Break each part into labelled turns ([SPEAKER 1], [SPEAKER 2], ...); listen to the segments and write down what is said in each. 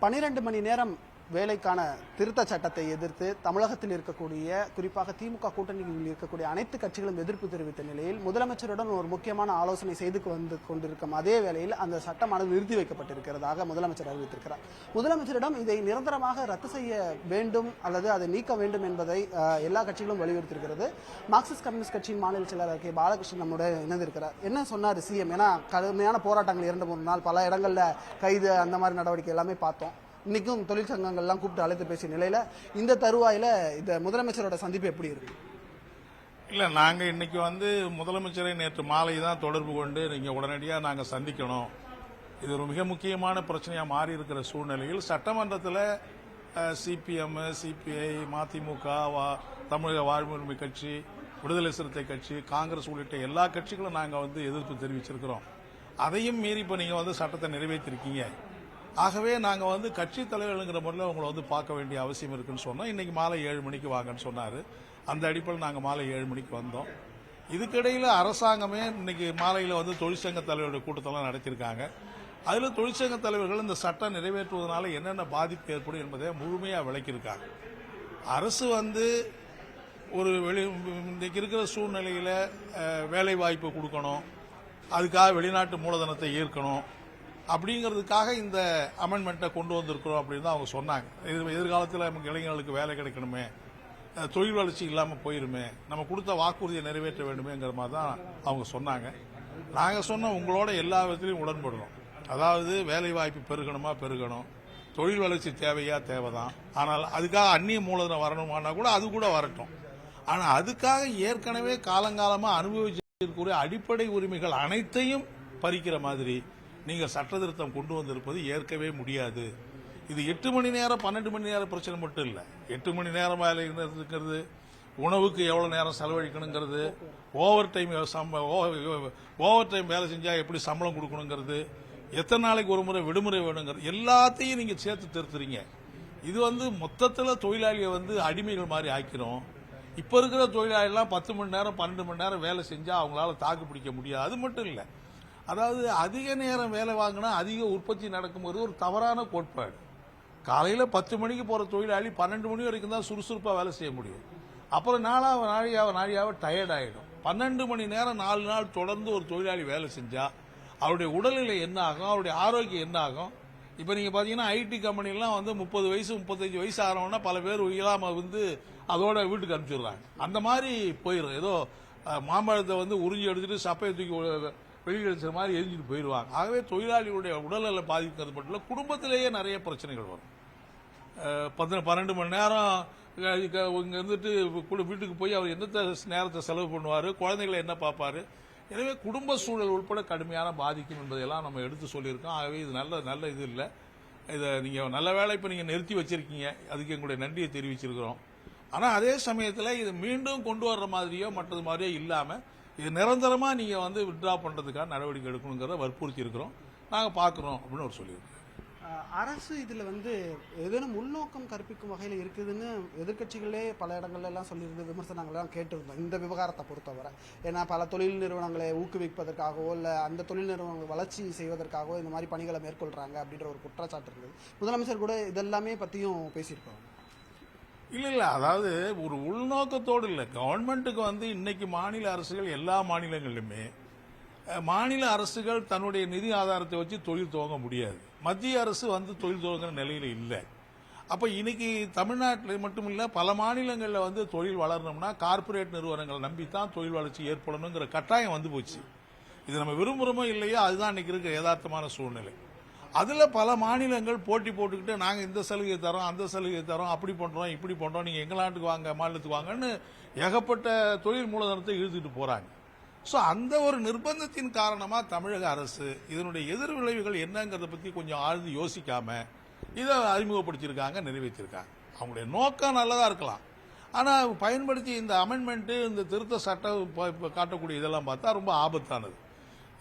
[SPEAKER 1] 12 மணி நேரம் வேலைக்கான திருத்த சட்டத்தை எதிர்த்து தமிழகத்தில் இருக்கக்கூடிய குறிப்பாக திமுக கூட்டணியில் இருக்கக்கூடிய அனைத்து கட்சிகளும் எதிர்ப்பு தெரிவித்த நிலையில் முதலமைச்சருடன் ஒரு முக்கியமான ஆலோசனை செய்து கொண்டிருக்கும் அதே வேளையில் அந்த சட்டமானது நிறுத்தி வைக்கப்பட்டிருக்கிறதாக முதலமைச்சர் அறிவித்திருக்கிறார். முதலமைச்சரிடம் இதை நிரந்தரமாக ரத்து செய்ய வேண்டும் அல்லது அதை நீக்க வேண்டும் என்பதை எல்லா கட்சிகளும் வலியுறுத்தியிருக்கிறது. மார்க்சிஸ்ட் கம்யூனிஸ்ட் கட்சியின் மாநில செயலாளர் கே பாலகிருஷ்ணன் நம்முடைய இணைந்திருக்கிறார். என்ன சொன்னார் சிஎம்? ஏன்னா கடுமையான போராட்டங்கள் 2-3 நாள் பல இடங்கள்ல கைது அந்த மாதிரி நடவடிக்கை எல்லாமே பார்த்தோம். இன்னைக்கும் தொழிற்சங்கங்கள்லாம் கூப்பிட்டு அழைத்து பேசிய நிலையில இந்த தருவாயில இந்த முதலமைச்சரோட சந்திப்பு எப்படி இருக்கு?
[SPEAKER 2] இல்ல, நாங்க இன்னைக்கு முதலமைச்சரை நேற்று மாலை தான் தொடர்பு கொண்டு நீங்க உடனடியாக நாங்க சந்திக்கணும், இது ஒரு மிக முக்கியமான பிரச்சனையா மாறி இருக்கிற சூழ்நிலையில் சட்டமன்றத்தில் சிபிஎம், சிபிஐ, மதிமுக, தமிழக வாழ்வுரிமை கட்சி, விடுதலை சிறுத்தை கட்சி, காங்கிரஸ் உள்ளிட்ட எல்லா கட்சிகளும் நாங்க எதிர்ப்பு தெரிவிச்சிருக்கிறோம். அதையும் மீறி இப்ப நீங்க சட்டத்தை நிறைவேற்றிருக்கீங்க. ஆகவே நாங்கள் கட்சி தலைவர்கள்ங்கிற முறையில் உங்களை பார்க்க வேண்டிய அவசியம் இருக்குன்னு சொன்னோம். இன்னைக்கு மாலை 7 மணிக்கு வாங்கன்னு சொன்னார். அந்த அடிப்படையில் நாங்கள் மாலை 7 மணிக்கு வந்தோம். இதுக்கிடையில் அரசாங்கமே இன்னைக்கு மாலையில் தொழிற்சங்க தலைவருடைய கூட்டத்தெல்லாம் நடத்தியிருக்காங்க. அதில் தொழிற்சங்க தலைவர்கள் இந்த சட்டம் நிறைவேற்றுவதனால என்னென்ன பாதிப்பு ஏற்படும் என்பதை முழுமையாக விளக்கியிருக்காங்க. அரசு ஒரு இன்னைக்கு இருக்கிற சூழ்நிலையில் வேலை வாய்ப்பு கொடுக்கணும், அதுக்காக வெளிநாட்டு மூலதனத்தை ஈர்க்கணும் அப்படிங்கிறதுக்காக இந்த அமெண்ட்மெண்ட்டை கொண்டு வந்திருக்கிறோம் அப்படின்னு தான் அவங்க சொன்னாங்க. எதிர்காலத்தில் நமக்கு இளைஞர்களுக்கு வேலை கிடைக்கணுமே, தொழில் வளர்ச்சி இல்லாமல் போயிருமே, நம்ம கொடுத்த வாக்குறுதியை நிறைவேற்ற வேண்டுமேங்கிற மாதிரி தான் அவங்க சொன்னாங்க. நாங்கள் சொன்ன உங்களோட எல்லா விதத்திலையும் உடன்படுறோம். அதாவது வேலை வாய்ப்பு பெருகணும், தொழில் வளர்ச்சி தேவைதான். ஆனால் அதுக்காக அந்நிய மூலதனம் வரணுமானா கூட அது கூட வரட்டும். ஆனால் அதுக்காக ஏற்கனவே காலங்காலமாக அனுபவிச்சிருக்கக்கூடிய அடிப்படை உரிமைகள் அனைத்தையும் பறிக்கிற மாதிரி நீங்க சட்ட திருத்தம் கொண்டு வந்திருப்பது ஏற்கவே முடியாது. இது 8 மணி நேரம் 12 மணி நேரம் பிரச்சனை மட்டும் இல்ல. 8 மணி நேரம் வேலை இருக்கிறது, உணவுக்கு எவ்வளவு நேரம் செலவழிக்கணுங்கிறது, ஓவர் டைம் வேலை செஞ்சா எப்படி சம்பளம் கொடுக்கணுங்கிறது, எத்தனை நாளைக்கு ஒரு முறை விடுமுறை வேணுங்கிறது எல்லாத்தையும் நீங்க சேர்த்து திருத்துறீங்க. இது மொத்தத்தில் தொழிலாளியை அடிமைகள் மாதிரி ஆக்கிறோம். இப்ப இருக்கிற தொழிலாளிலாம் 10 மணி நேரம் 12 மணி நேரம் வேலை செஞ்சா அவங்களால தாக்கு பிடிக்க முடியாது. அது மட்டும் இல்ல, அதாவது அதிக நேரம் வேலை வாங்கினா அதிக உற்பத்தி நடக்கும்போது ஒரு தவறான கோட்பாடு. காலையில 10 மணிக்கு போற தொழிலாளி 12 மணி வரைக்கும் தான் சுறுசுறுப்பா வேலை செய்ய முடியும். அப்புறம் நாளாக டயர்ட் ஆயிடும். 12 மணி நேரம் 4 நாள் தொடர்ந்து ஒரு தொழிலாளி வேலை செஞ்சா அவருடைய உடல்நிலை என்ன ஆகும், அவருடைய ஆரோக்கியம் என்ன ஆகும்? இப்ப நீங்க பாத்தீங்கன்னா ஐடி கம்பெனிலாம் 30 வயசு 35 வயசு ஆகிறவனா பல பேர் இல்லாம அதோட வீட்டுக்கு அனுப்பிச்சிடுறாங்க. அந்த மாதிரி போயிடும். ஏதோ மாம்பழத்தை உறிஞ்சி எடுத்துட்டு சப்பையை தூக்கி வெளியெடுக்கிற மாதிரி எரிஞ்சிட்டு போயிடுவாங்க. ஆகவே தொழிலாளிகளுடைய உடல்நல பாதிக்கிறது மட்டும் இல்ல, குடும்பத்திலேயே நிறைய பிரச்சனைகள் வரும். 12 மணி நேரம் இங்க வீட்டுக்கு போய் அவர் எந்த நேரத்தை செலவு பண்ணுவாரு, குழந்தைகளை என்ன பார்ப்பாரு. எனவே குடும்ப சூழல் உட்பட கடுமையான பாதிக்கும் என்பதையெல்லாம் நம்ம எடுத்து சொல்லியிருக்கோம். ஆகவே இது நல்ல இது இல்லை. இதை நீங்க நல்ல வேலை இப்ப நீங்க நிறுத்தி வச்சிருக்கீங்க, அதுக்கு எங்களுடைய நன்றியை தெரிவிச்சிருக்கிறோம். ஆனா அதே சமயத்தில் இது மீண்டும் கொண்டு வர்ற மாதிரியோ மற்றது மாதிரியோ இல்லாம இது நிரந்தரமா நீங்க வித்ட்ரா பண்றதுக்கான நடவடிக்கை எடுக்கணுங்கிறத வற்புறுத்தி இருக்கிறோம். நாங்க பாக்குறோம் அப்படின்னு ஒரு சொல்லியிருக்கோம்.
[SPEAKER 1] அரசு இதுல ஏதேனும் உள்நோக்கம் கற்பிக்கும் வகையில் இருக்குதுன்னு எதிர்கட்சிகளே பல இடங்கள்ல எல்லாம் சொல்லியிருந்து விமர்சனங்கள் எல்லாம் கேட்டிருந்தோம் இந்த விவகாரத்தை பொறுத்தவரை. ஏன்னா பல தொழில் நிறுவனங்களை ஊக்குவிப்பதற்காகவோ இல்ல அந்த தொழில் நிறுவனங்கள் வளர்ச்சி செய்வதற்காகவோ இந்த மாதிரி பணிகளை மேற்கொள்றாங்க அப்படின்ற ஒரு குற்றச்சாட்டு இருந்தது. முதலமைச்சர் கூட இதெல்லாமே பத்தியும் பேசியிருப்பாங்க.
[SPEAKER 2] இல்ல, அதாவது ஒரு உள்நோக்கத்தோடு இல்ல. கவர்மெண்ட்டுக்கு இன்னைக்கு மாநில அரசுகள் எல்லா மாநிலங்களிலுமே மாநில அரசுகள் தன்னுடைய நிதி ஆதாரத்தை வச்சு தொழில் துவங்க முடியாது. மத்திய அரசு தொழில் துவங்குற நிலையில இல்ல. அப்ப இன்னைக்கு தமிழ்நாட்டில் மட்டும் இல்ல பல மாநிலங்கள்ல தொழில் வளரணும்னா கார்பரேட் நிறுவனங்களை நம்பித்தான் தொழில் வளர்ச்சி ஏற்படணுங்கிற கட்டாயம் போச்சு. இது நம்ம விரும்புறோமோ இல்லையோ அதுதான் இன்னைக்கு இருக்க யதார்த்தமான சூழ்நிலை. அதுல பல மாநிலங்கள் போட்டி போட்டுக்கிட்டு நாங்க இந்த சலுகை தரோம், அந்த சலுகை தரோம், அப்படி பண்றோம், இப்படி பண்றோம், நீங்க எங்க நாட்டுக்கு வாங்க, மாநிலத்துக்கு வாங்கன்னு ஏகப்பட்ட தொழில் மூலதனத்தை இழுத்துட்டு போறாங்க. சோ அந்த ஒரு நிர்பந்தத்தின் காரணமா தமிழக அரசு இதனுடைய எதிர் விளைவுகள் என்னங்கறத பத்தி கொஞ்சம் ஆழ்ந்து யோசிக்காம இதை அறிமுகப்படுத்தியிருக்காங்க, நிறைவேற்றிருக்காங்க. அவங்களுடைய நோக்கம் நல்லதா இருக்கலாம். ஆனா பயன்படுத்தி இந்த அமெண்ட்மெண்ட், இந்த திருத்த சட்டம் காட்டக்கூடிய இதெல்லாம் பார்த்தா ரொம்ப ஆபத்தானது.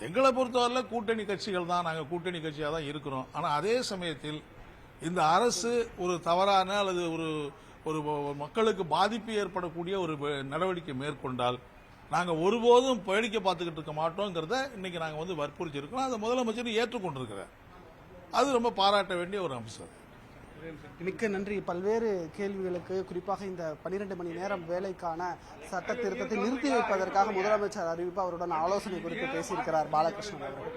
[SPEAKER 2] எங்களை பொறுத்தவரை கூட்டணி கட்சிகள் தான், நாங்கள் கூட்டணி கட்சியாக தான் இருக்கிறோம். ஆனால் அதே சமயத்தில் இந்த அரசு ஒரு தவறான அல்லது ஒரு மக்களுக்கு பாதிப்பு ஏற்படக்கூடிய ஒரு நடவடிக்கை மேற்கொண்டால் நாங்கள் ஒருபோதும் வேடிக்கை பார்த்துக்கிட்டு இருக்க மாட்டோங்கிறத இன்னைக்கு நாங்கள் வற்புறுத்தி இருக்கோம். அதை முதலமைச்சர் ஏற்றுக்கொண்டிருக்கிறார். அது ரொம்ப பாராட்ட வேண்டிய ஒரு அம்சம்.
[SPEAKER 1] மிக்க நன்றி. பல்வேறு கேள்விகளுக்கு, குறிப்பாக இந்த 12 மணி நேரம் வேலைக்கான சட்ட திருத்தத்தை நிறுத்தி வைப்பதற்காக முதலமைச்சர் அறிவிப்பு, அவருடன் ஆலோசனை குறித்து பேசியிருக்கிறார் பாலகிருஷ்ணன் அவர்கள்.